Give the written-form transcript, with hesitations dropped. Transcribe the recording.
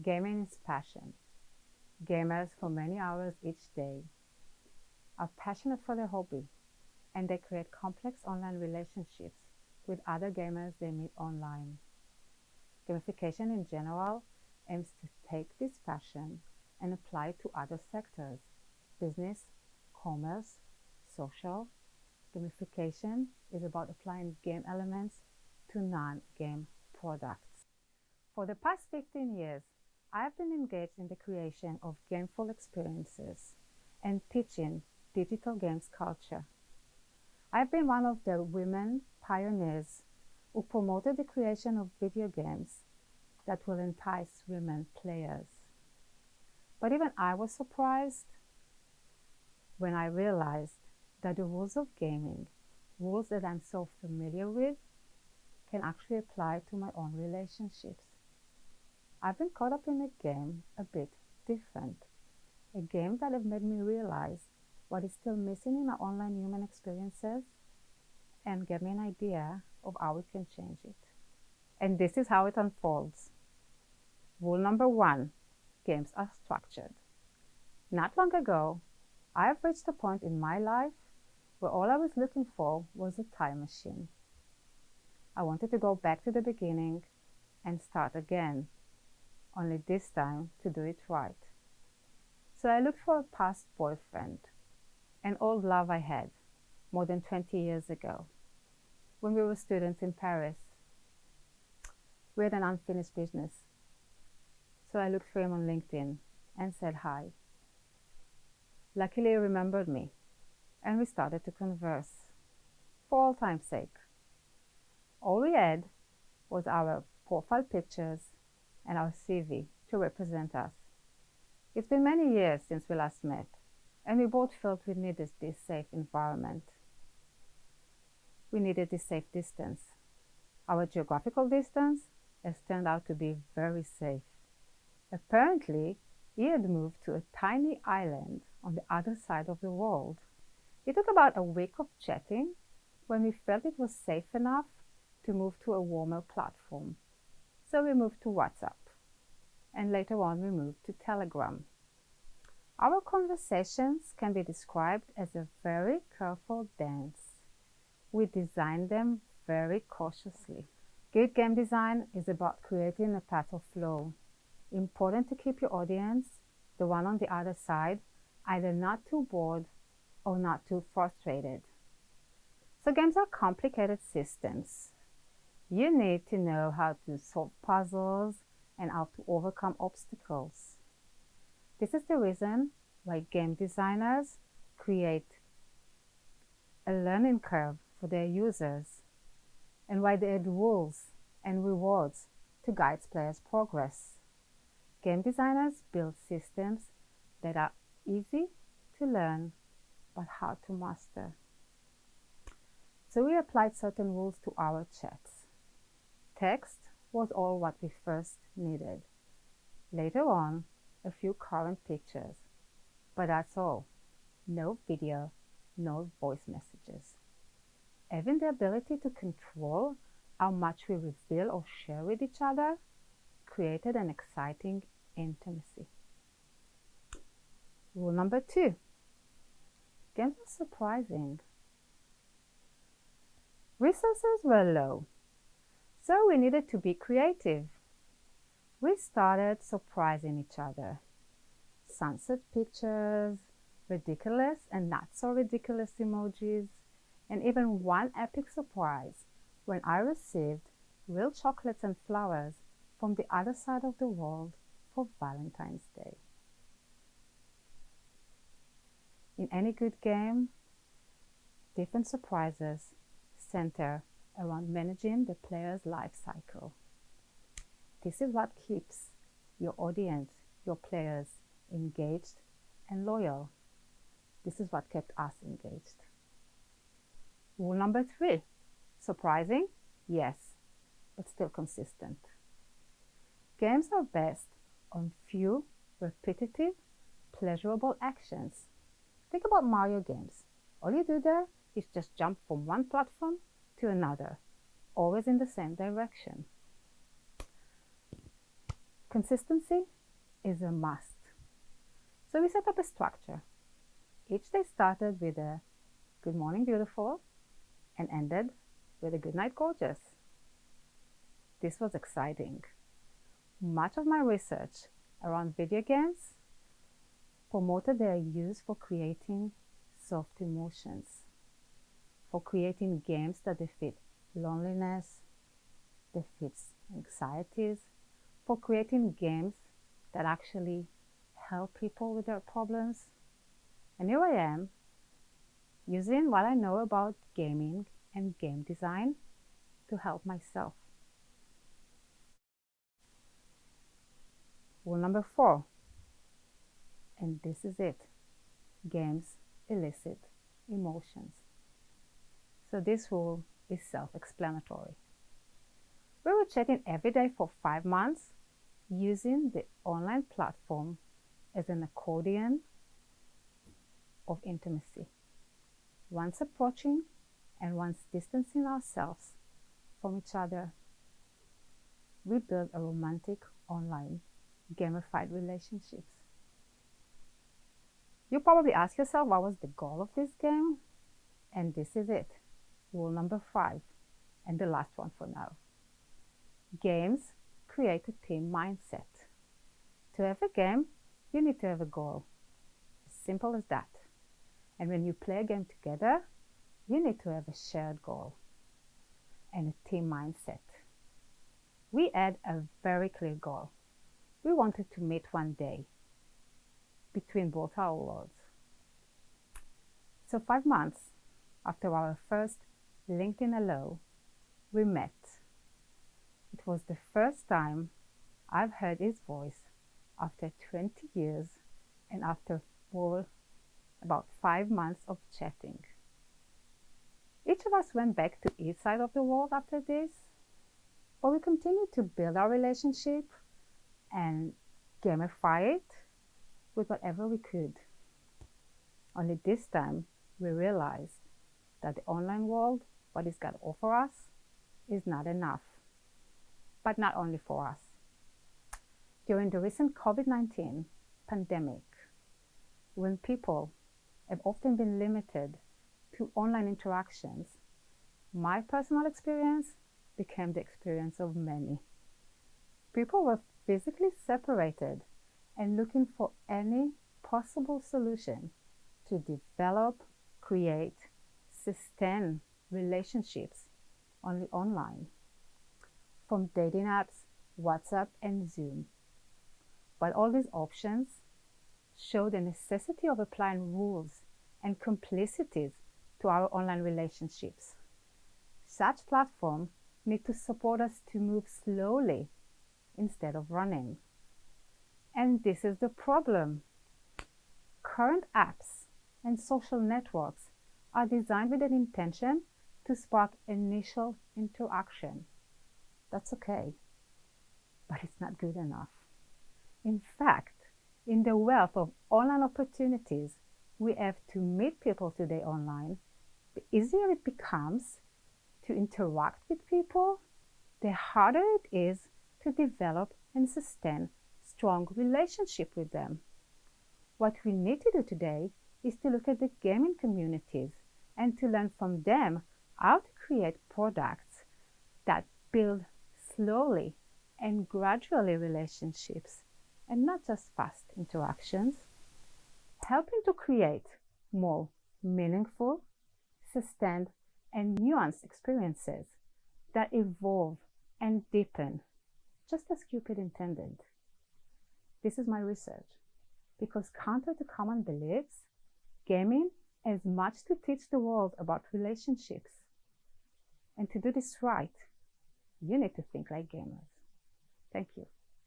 Gaming is passion. Gamers for many hours each day are passionate for their hobby, and they create complex online relationships with other gamers they meet online. Gamification in general aims to take this passion and apply it to other sectors: business, commerce, social. Gamification is about applying game elements to non-game products. For the past 15 years, I have been engaged in the creation of gameful experiences and teaching digital games culture. I have been one of the women pioneers who promoted the creation of video games that will entice women players. But even I was surprised when I realized that the rules of gaming, rules that I'm so familiar with, can actually apply to my own relationships. I've been caught up in a game a bit different, a game that have made me realize what is still missing in our online human experiences and get me an idea of how we can change it. And this is how it unfolds. Rule number 1, games are structured. Not long ago, I have reached a point in my life where all I was looking for was a time machine. I wanted to go back to the beginning and start again, only this time to do it right. So I looked for a past boyfriend, an old love I had more than 20 years ago when we were students in Paris. We had an unfinished business. So I looked for him on LinkedIn and said hi. Luckily, he remembered me, and we started to converse, for all time's sake. All we had was our profile pictures and our CV to represent us. It's been many years since we last met, and we both felt we needed this safe environment. We needed this safe distance. Our geographical distance has turned out to be very safe. Apparently, he had moved to a tiny island on the other side of the world. It took about a week of chatting when we felt it was safe enough to move to a warmer platform. So we moved to WhatsApp, and later on we moved to Telegram. Our conversations can be described as a very careful dance. We designed them very cautiously. Good game design is about creating a path of flow. Important to keep your audience, the one on the other side, either not too bored or not too frustrated. So games are complicated systems. You need to know how to solve puzzles and how to overcome obstacles. This is the reason why game designers create a learning curve for their users and why they add rules and rewards to guide players' progress. Game designers build systems that are easy to learn but hard to master. So we applied certain rules to our chats. Text was all what we first needed. Later on, a few current pictures. But that's all. No video, no voice messages. Having the ability to control how much we reveal or share with each other created an exciting intimacy. Rule number 2. Games are surprising. Resources were low, so we needed to be creative. We started surprising each other. Sunset pictures, ridiculous and not so ridiculous emojis, and even one epic surprise when I received real chocolates and flowers from the other side of the world for Valentine's Day. In any good game, different surprises center around managing the player's life cycle. This is what keeps your audience, your players, engaged and loyal. This is what kept us engaged. Rule number 3. Surprising? Yes, but still consistent. Games are best on few, repetitive, pleasurable actions. Think about Mario games. All you do there is just jump from one platform to another, always in the same direction. Consistency is a must. So we set up a structure. Each day started with a good morning, beautiful, and ended with a good night, gorgeous. This was exciting. Much of my research around video games promoted their use for creating soft emotions, for creating games that defeat loneliness, defeats anxieties, for creating games that actually help people with their problems. And here I am, using what I know about gaming and game design to help myself. Rule number 4, and this is it: games elicit emotions. So this rule is self-explanatory. We were chatting every day for 5 months, using the online platform as an accordion of intimacy, once approaching and once distancing ourselves from each other. We build a romantic online gamified relationships. You probably ask yourself, what was the goal of this game? And this is it. Rule number 5, and the last one for now. Games create a team mindset. To have a game, you need to have a goal. As simple as that. And when you play a game together, you need to have a shared goal and a team mindset. We had a very clear goal. We wanted to meet one day between both our worlds. So 5 months after our first LinkedIn Hello, we met. It was the first time I've heard his voice after 20 years and after about 5 months of chatting. Each of us went back to each side of the world after this, but we continued to build our relationship and gamify it with whatever we could. Only this time we realized that the online world, what it's got to offer us, is not enough. But not only for us. During the recent COVID-19 pandemic, when people have often been limited to online interactions, my personal experience became the experience of many. People were physically separated and looking for any possible solution to develop, create, sustain relationships only online, from dating apps, WhatsApp, and Zoom. But all these options show the necessity of applying rules and complicities to our online relationships. Such platforms need to support us to move slowly instead of running. And this is the problem. Current apps and social networks are designed with an intention to spark initial interaction. That's okay, but it's not good enough. In fact, in the wealth of online opportunities we have to meet people today online, the easier it becomes to interact with people, the harder it is to develop and sustain strong relationship with them. What we need to do today is to look at the gaming communities and to learn from them how to create products that build slowly and gradually relationships and not just fast interactions, helping to create more meaningful, sustained, and nuanced experiences that evolve and deepen, just as Cupid intended. This is my research, because counter to common beliefs, gaming has much to teach the world about relationships. And to do this right, you need to think like gamers. Thank you.